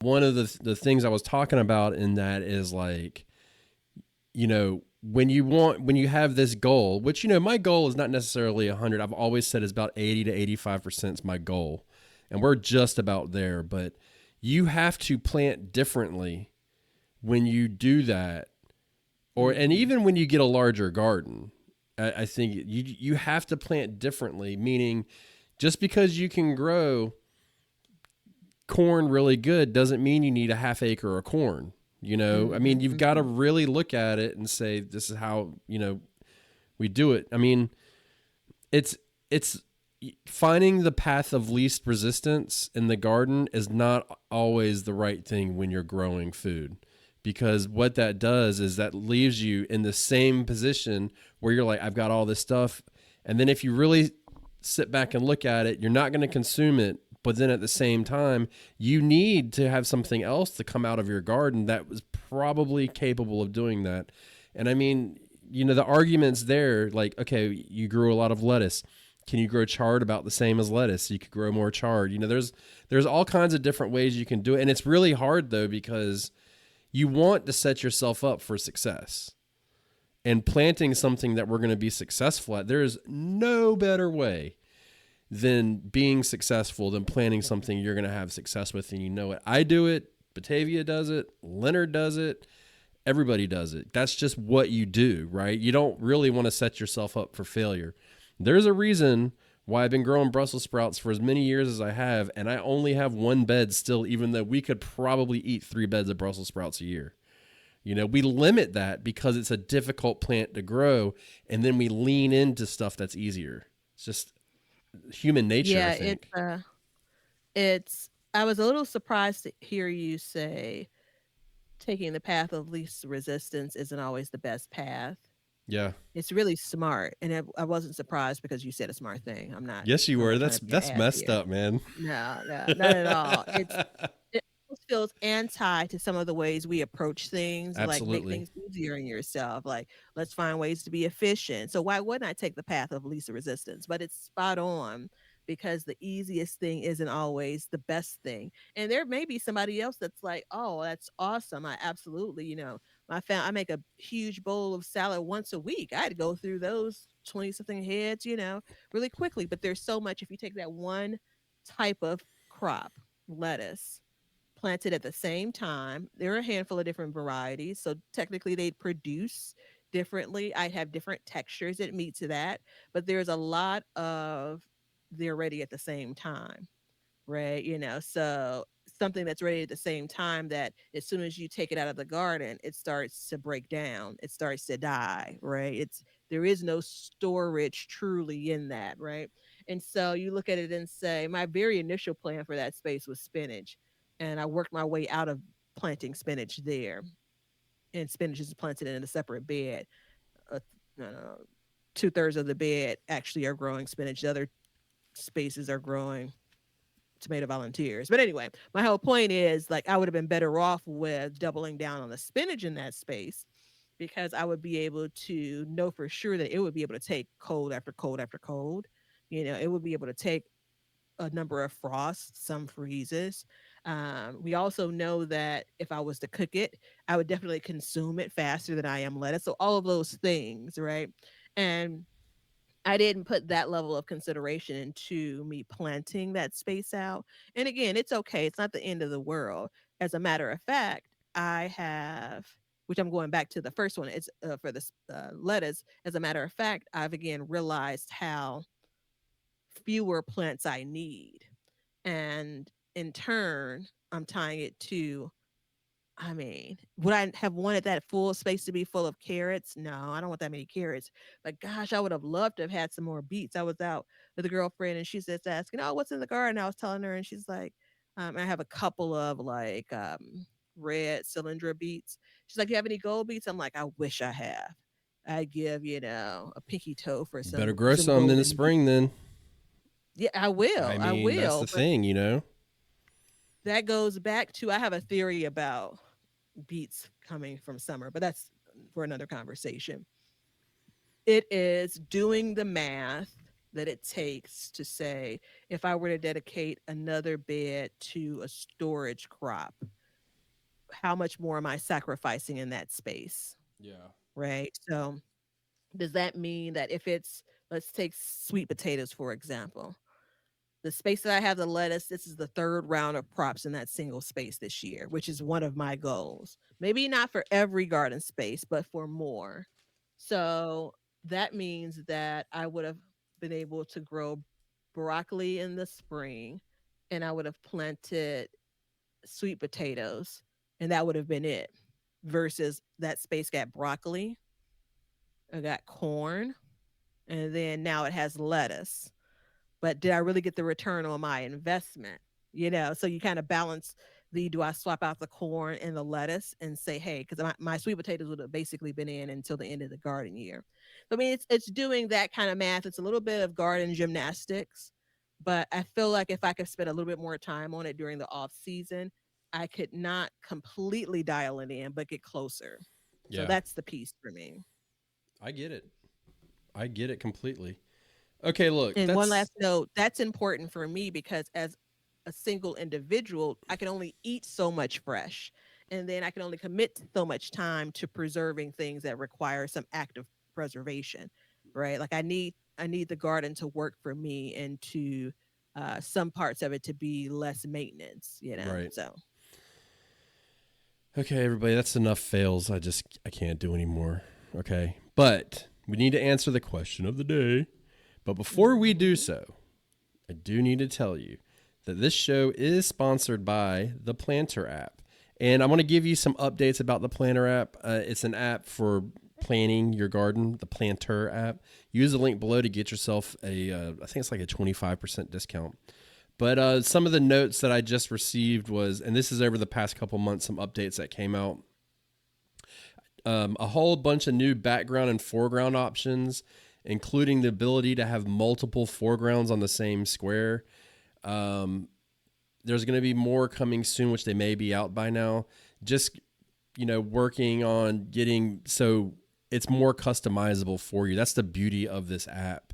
one of the things I was talking about in that is like, when you have this goal, which, my goal is not necessarily 100. I've always said it's about 80 to 85% is my goal. And we're just about there, but you have to plant differently when you do that, and Mm-hmm. even when you get a larger garden. I think you have to plant differently, meaning just because you can grow corn really good doesn't mean you need a half acre of corn. I Mm-hmm. mean, you've got to Mm-hmm. really look at it and say, this is how, we do it. I mean, it's finding the path of least resistance in the garden is not always the right thing when you're growing food, because what that does is that leaves you in the same position where you're like, I've got all this stuff, and then if you really sit back and look at it, you're not going to consume it. But then at the same time, you need to have something else to come out of your garden that was probably capable of doing that. And I mean, the arguments there, like, okay, you grew a lot of lettuce. Can you grow chard about the same as lettuce? You could grow more chard. There's all kinds of different ways you can do it. And it's really hard though, because you want to set yourself up for success. And planting something that we're going to be successful at, there's no better way than being successful than planting something you're going to have success with, and you know it. I do it. Batavia does it. Leonard does it. Everybody does it. That's just what you do, right? You don't really want to set yourself up for failure. There's a reason why I've been growing Brussels sprouts for as many years as I have, and I only have one bed still, even though we could probably eat 3 beds of Brussels sprouts a year. We limit that because it's a difficult plant to grow, and then we lean into stuff that's easier. It's just human nature, I Yeah, think. it's I was a little surprised to hear you say taking the path of least resistance isn't always the best path. Yeah. It's really smart, and I wasn't surprised because you said a smart thing. Yes, you I'm were. not trying That's to be an that's ass messed here. up, man. No, no, not at all. It almost feels anti to some of the ways we approach things, like make Absolutely. things easier on yourself. Like, let's find ways to be efficient. So why wouldn't I take the path of least resistance? But it's spot on because the easiest thing isn't always the best thing. And there may be somebody else that's like, oh, that's awesome. I absolutely, I make a huge bowl of salad once a week. I'd go through those 20 something heads, really quickly. But there's so much if you take that one type of crop, lettuce, planted at the same time. There are a handful of different varieties. So technically they produce differently. I have different textures that meet to that. But there's a lot of they're ready at the same time, right? So something that's ready at the same time that as soon as you take it out of the garden, it starts to break down, it starts to die, right? There is no storage truly in that, right? And so you look at it and say, my very initial plan for that space was spinach, and I worked my way out of planting spinach there. And spinach is planted in a separate bed. uh, no, no, no. 2/3 of the bed actually are growing spinach. The other spaces are growing tomato volunteers. But anyway, my whole point is like I would have been better off with doubling down on the spinach in that space because I would be able to know for sure that it would be able to take cold after cold after cold. It would be able to take a number of frosts, some freezes. We also know that if I was to cook it, I would definitely consume it faster than I am lettuce. So all of those things, right? And I didn't put that level of consideration into me planting that space out. And again, it's okay. It's not the end of the world. As a matter of fact, I have, which I'm going back to the first one, it's for this lettuce. As a matter of fact, I've again realized how fewer plants I need. And in turn, I'm tying it to would I have wanted that full space to be full of carrots? No, I don't want that many carrots. But gosh, I would have loved to have had some more beets. I was out with a girlfriend and she's just asking, "Oh, what's in the garden?" I was telling her, and she's like, "I have a couple of like red cylinder beets." She's like, "You have any gold beets?" I'm like, "I wish I have. I'd give a pinky toe for You better some grow some some in the golden beets." spring then. Yeah, I will. I I mean, that's the will. But thing. that goes back to I have a theory about beats coming from summer, but that's for another conversation. It is doing the math that it takes to say, if I were to dedicate another bed to a storage crop, how much more am I sacrificing in that space? Yeah. Right. So, does that mean that if it's, let's take sweet potatoes, for example, the space that I have the lettuce, this is the third round of props in that single space this year, which is one of my goals. Maybe not for every garden space, but for more. So that means that I would have been able to grow broccoli in the spring, and I would have planted sweet potatoes, and that would have been it. Versus that space got broccoli, I got corn, and then now it has lettuce, but did I really get the return on my investment? So you kind of balance the, do I swap out the corn and the lettuce and say, hey, because my sweet potatoes would have basically been in until the end of the garden year. So, I mean, it's doing that kind of math. It's a little bit of garden gymnastics, but I feel like if I could spend a little bit more time on it during the off season, I could not completely dial it in, but get closer. So Yeah. that's the piece for me. I get it. I get it completely. Okay, look, And one that's last note, that's important for me because as a single individual, I can only eat so much fresh. And then I can only commit so much time to preserving things that require some active preservation, right? Like I need the garden to work for me and to some parts of it to be less maintenance. right. So Okay, everybody, that's enough fails. I can't do anymore. Okay. But we need to answer the question of the day. But before we do mhm. so, I do need to tell you that this show is sponsored by the Planter app. And I want to give you some updates about the Planter app. It's an app for planning your garden, the Planter app. Use the link below to get yourself I think it's like a 25% discount. But some of the notes that I just received was, and this is over the past couple months, some updates that came out. A whole bunch of new background and foreground options, including the ability to have multiple foregrounds on the same square. Um, there's going to be more coming soon, which they may be out by now. Just, working on getting so it's more customizable for you. That's the beauty of this app.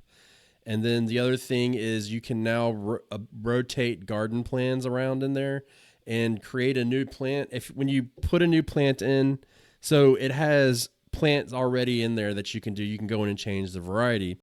And then the other thing is you can now rotate garden plans around in there and create a new plant. When you put a new plant in, so it has plants already in there that you can do. You can go in and change the variety.